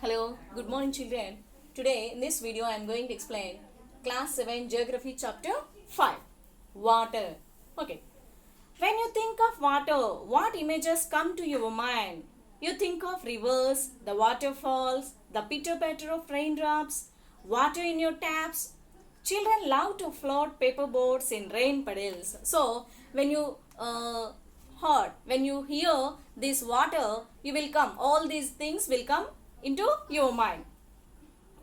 Hello, good morning children. Today in this video I am going to explain class 7 geography chapter 5 water. Okay. When you think of water, what images come to your mind? You think of rivers, the waterfalls, the pitter patter of raindrops, water in your taps. Children love to float paper boats in rain puddles. So when you when you hear this water, you will come. All these things will come into your mind.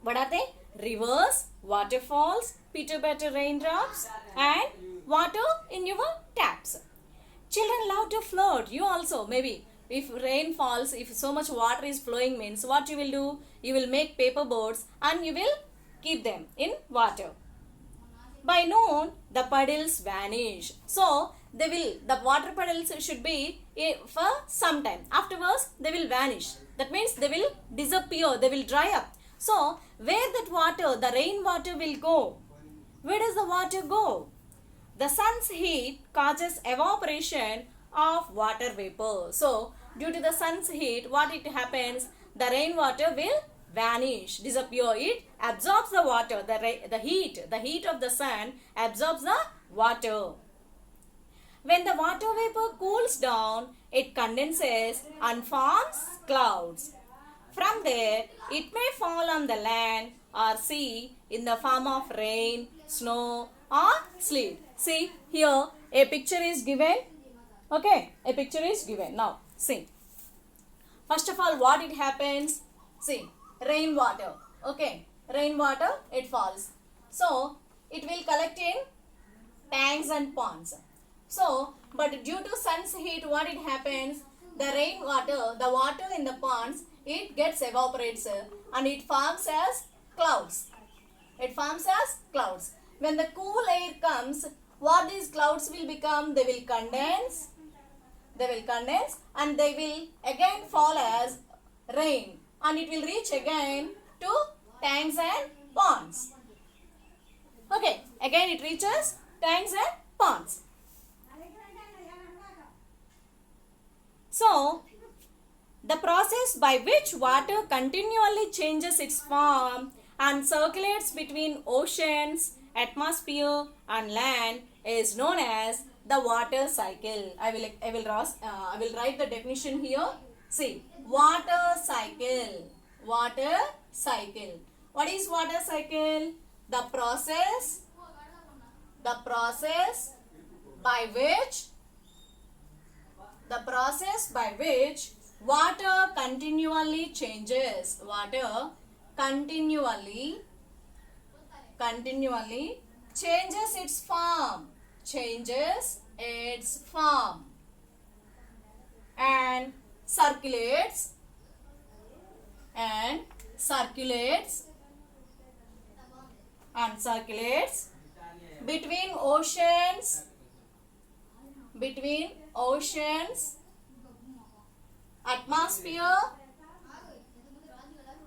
What are they? Rivers, waterfalls, pitter patter raindrops, and water in your taps. Children love to float. You also maybe. If rain falls, if so much water is flowing means what you will do? You will make paper boats and you will keep them in water. By noon, the puddles vanish. So, the water puddles should be for some time. Afterwards, they will vanish. That means they will disappear, they will dry up. So, where that water, the rainwater will go? Where does the water go? The sun's heat causes evaporation of water vapor. So, due to the sun's heat, what it happens? The rainwater will vanish, disappear. It absorbs the water, the heat of the sun absorbs the water. When the water vapor cools down, it condenses and forms clouds. From there, it may fall on the land or sea in the form of rain, snow or sleet. See, here a picture is given. Okay, a picture is given. Now, see. First of all, what it happens? See, rainwater. Okay, rainwater, it falls. So, it will collect in tanks and ponds. So, but due to sun's heat, what it happens? The rainwater, the water in the ponds, it gets evaporates and it forms as clouds. It forms as clouds. When the cool air comes, what these clouds will become? They will condense. They will condense and they will again fall as rain. And it will reach again to tanks and ponds. Okay, again it reaches tanks and ponds. So, the process by which water continually changes its form and circulates between oceans, atmosphere and land is known as the water cycle. I will write the definition here. See, water cycle. Water cycle. What is water cycle? The process by which water continually changes. Water continually changes its form. And circulates between oceans,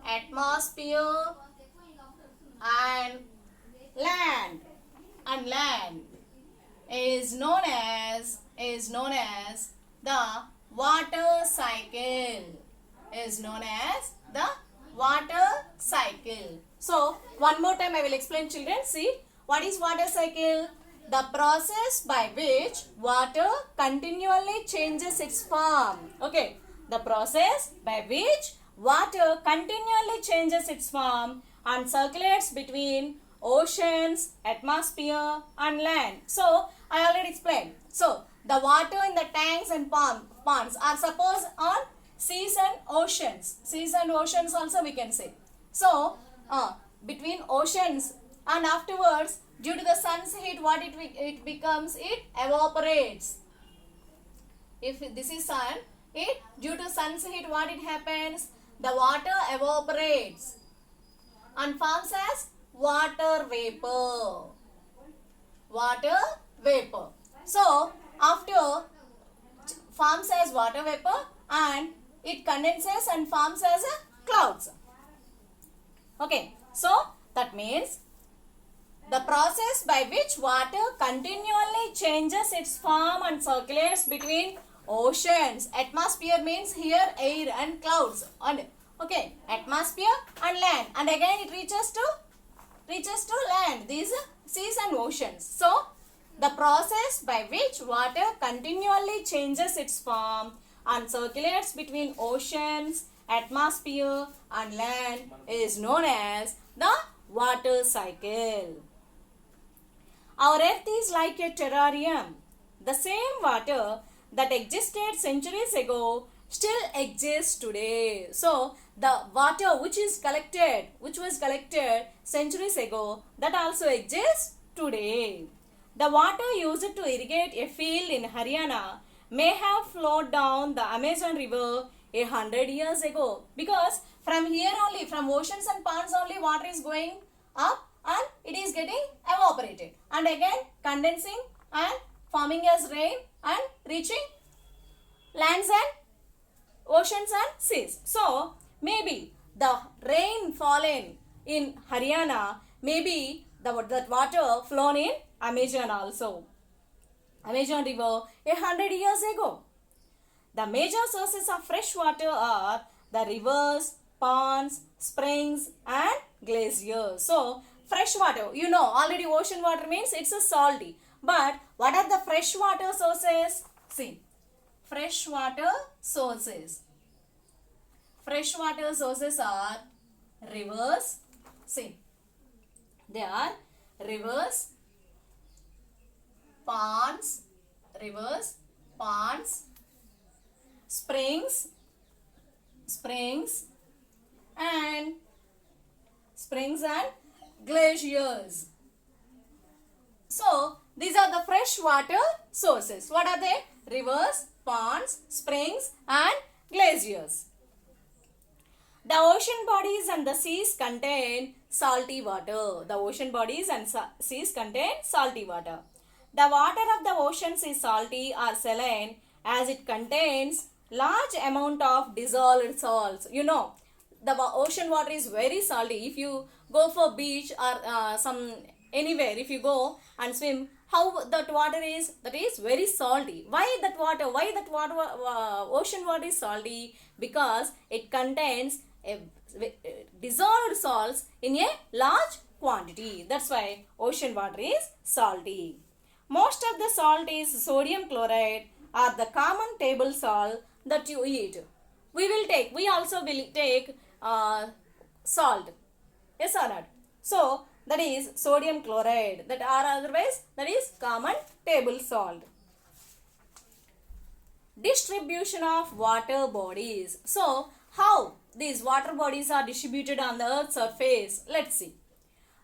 atmosphere and land. And land is known as the water cycle. So, one more time I will explain, children. See, what is water cycle? The process by which water continually changes its form. Okay, the process by which water continually changes its form and circulates between oceans, atmosphere and land. So, I already explained. So, the water in the tanks and ponds are supposed on seas and oceans. Seas and oceans also we can say. So, between oceans and afterwards, due to the sun's heat, what it becomes? It evaporates. If this is sun, due to sun's heat, what it happens? The water evaporates and forms as water vapor. So, after forms as water vapor and it condenses and forms as clouds. Okay, so that means the process by which water continually changes its form and circulates between oceans. Atmosphere means here air and clouds. And Okay, atmosphere and land, and again it reaches to land, these seas and oceans. So the process by which water continually changes its form and circulates between oceans, atmosphere and land is known as the water cycle. Our earth is like a terrarium. The same water that existed centuries ago still exists today. So the water which was collected centuries ago, that also exists today. The water used to irrigate a field in Haryana may have flowed down the Amazon River 100 years ago, because from here only, from oceans and ponds only, water is going up and it is getting evaporated and again condensing and forming as rain and reaching lands and oceans and seas. So maybe the rain fallen in Haryana, maybe that water flown in Amazon also, Amazon River 100 years ago. The major sources of fresh water are the rivers, ponds, springs and glaciers. So fresh water, you know already ocean water means it's a salty. But what are the fresh water sources? See, fresh water sources. Fresh water sources are rivers. See, they are rivers, ponds, springs and glaciers. So these are the fresh water sources. What are they? Rivers, ponds, springs and glaciers. The ocean bodies and the seas contain salty water. The ocean bodies and seas contain salty water. The water of the oceans is salty or saline as it contains large amount of dissolved salts. You know, the ocean water is very salty. If you go for beach or anywhere, if you go and swim, how that water is, that is very salty. Why that water ocean water is salty? Because it contains dissolved salts in a large quantity. That's why ocean water is salty. Most of the salt is sodium chloride or the common table salt that you eat. We also will take salt. Yes or not? So that is sodium chloride, that are otherwise that is common table salt. Distribution of water bodies. So how these water bodies are distributed on the earth's surface? Let's see.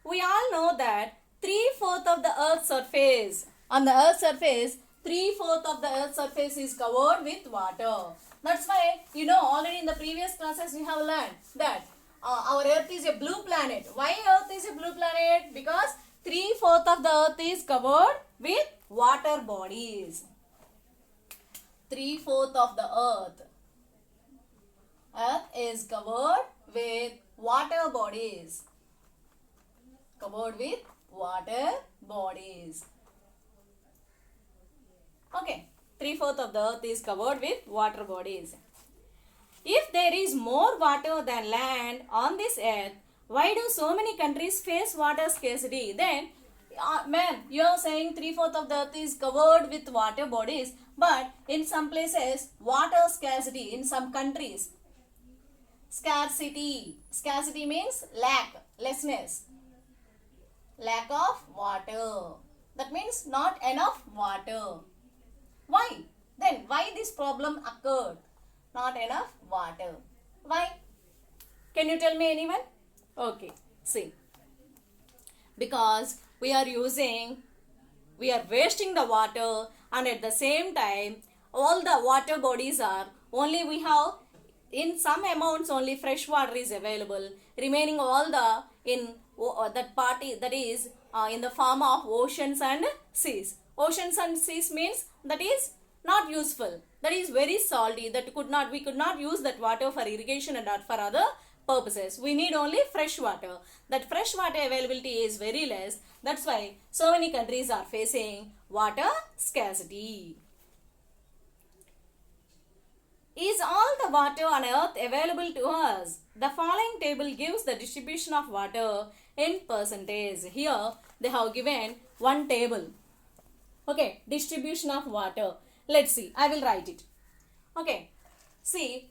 We all know that 3/4 of the earth's surface, on the earth's surface, 3/4 of the earth's surface is covered with water. That's why, you know, already in the previous classes we have learned that our earth is a blue planet. Why earth is a blue planet? Because 3/4 of the earth is covered with water bodies. 3/4 of the earth is covered with water bodies. Covered with water bodies. Okay, 3/4 of the earth is covered with water bodies. If there is more water than land on this earth, why do so many countries face water scarcity? Then, ma'am, you are saying 3/4 of the earth is covered with water bodies, but in some places, water scarcity, in some countries. Scarcity means lack, lessness. Lack of water. That means not enough water. Why? Then why this problem occurred? Not enough water. Why? Can you tell me, anyone? Okay, see. Because we are wasting the water, and at the same time all the water bodies are only, we have in some amounts only fresh water is available, remaining all the in that party, that is in the form of oceans and seas. Oceans and seas means that is not useful, that is very salty, that we could not use that water for irrigation and not for other purposes. We need only fresh water. That fresh water availability is very less. That's why so many countries are facing water scarcity. Is all the water on earth available to us? The following table gives the distribution of water in percentage. Here they have given one table. Okay, distribution of water. Let's see. I will write it. Okay. See,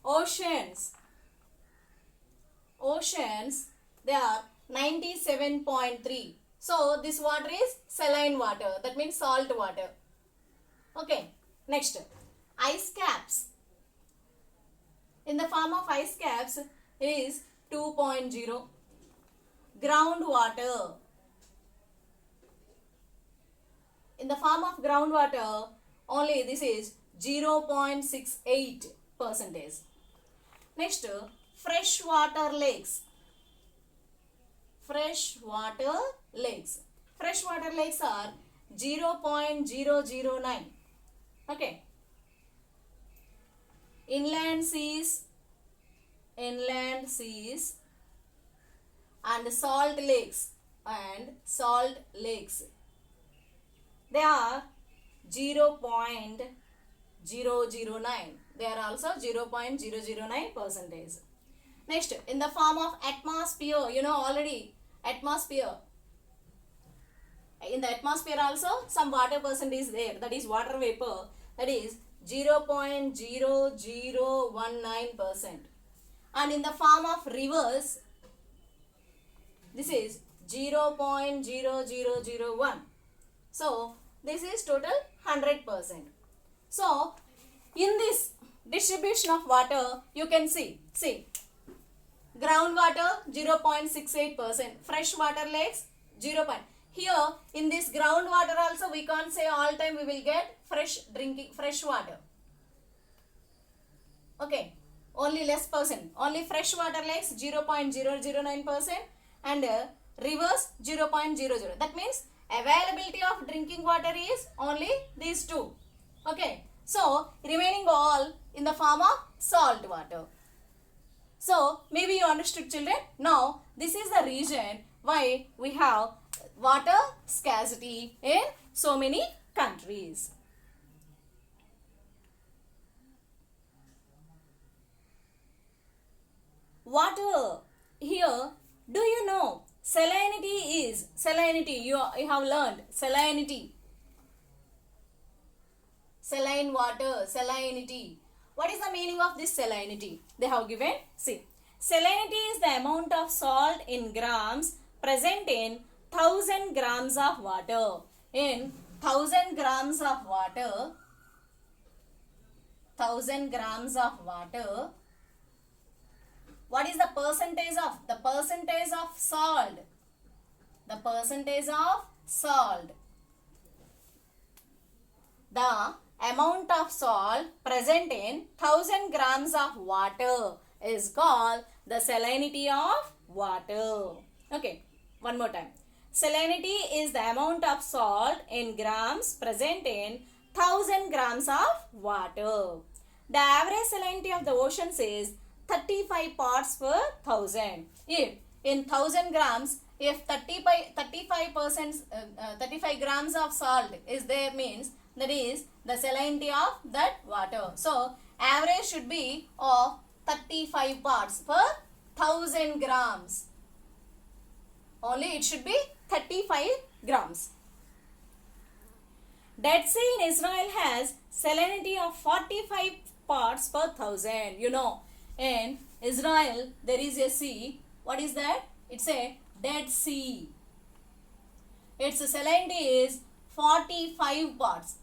oceans, they are 97.3. So this water is saline water. That means salt water. Okay. Next, ice caps. In the form of ice caps is 2.0. Groundwater. In the form of groundwater, only this is 0.68 percentage. Next, freshwater lakes. Freshwater lakes are 0.009. Okay. Inland seas and salt lakes they are 0.009. They are also 0.009 percentage. Next, in the form of atmosphere, you know already atmosphere. In the atmosphere also some water percent is there, that is water vapor, that is 0.0019%. And in the form of rivers, this is 0.0001. So this is total 100%. So in this distribution of water, you can see groundwater 0.68%, freshwater lakes 0. Here in this groundwater also we can't say all time we will get fresh water. Okay, only less percent. Only freshwater lakes 0.009% and rivers 0.00. That means availability of drinking water is only these two. Okay, so remaining all in the form of salt water. So maybe you understood, children. Now this is the reason why we have water scarcity in so many countries. Water. Here, do you know salinity is, you have learned salinity. Saline water, salinity. What is the meaning of this salinity? They have given, see, salinity is the amount of salt in grams present in 1000 grams of water. In 1000 grams of water, what is the percentage of? The percentage of salt. The percentage of salt. The amount of salt present in 1000 grams of water is called the salinity of water. Okay, one more time. Salinity is the amount of salt in grams present in 1000 grams of water. The average salinity of the oceans is 35 parts per 1000. If in 1000 grams, if 35 grams of salt is there, means that is the salinity of that water. So average should be of 35 parts per 1000 grams. Only it should be 35 grams. Dead Sea in Israel has salinity of 45 parts per 1000. You know, in Israel there is a sea. What is that? It's a Dead Sea. Its salinity is 45 parts.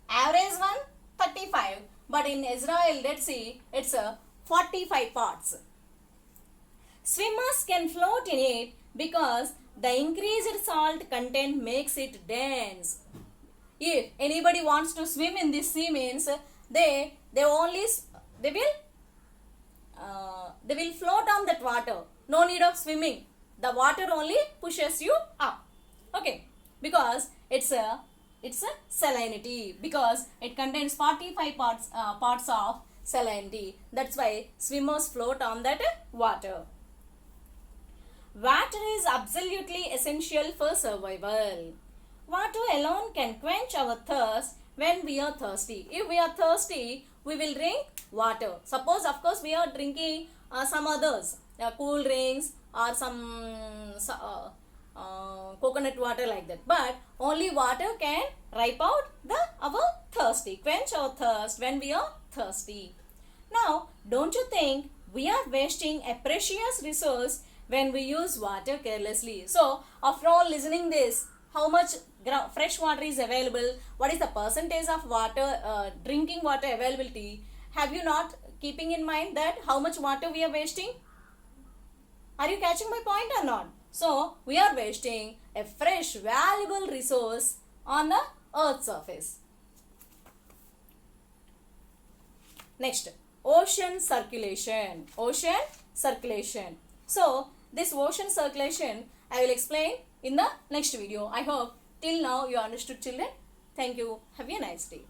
Average one 35, but in Israel Dead Sea it's a 45 parts. Swimmers can float in it because the increased salt content makes it dense. If anybody wants to swim in this sea, means they will float on that water. No need of swimming. The water only pushes you up. Okay, because it's a salinity, because it contains 45 parts of salinity. That's why swimmers float on that water. Water is absolutely essential for survival. Water alone can quench our thirst when we are thirsty. If we are thirsty, we will drink water. Suppose, of course, we are drinking some others, cool drinks or some coconut water like that. But only water can wipe out our thirsty, quench our thirst when we are thirsty. Now, don't you think we are wasting a precious resource when we use water carelessly? So, after all listening this, how much fresh water is available, what is the percentage of water, drinking water availability, have you not keeping in mind that how much water we are wasting? Are you catching my point or not? So, we are wasting a fresh, valuable resource on the earth's surface. Next, ocean circulation. Ocean circulation. So, this ocean circulation I will explain in the next video. I hope till now you understood, children. Thank you. Have a nice day.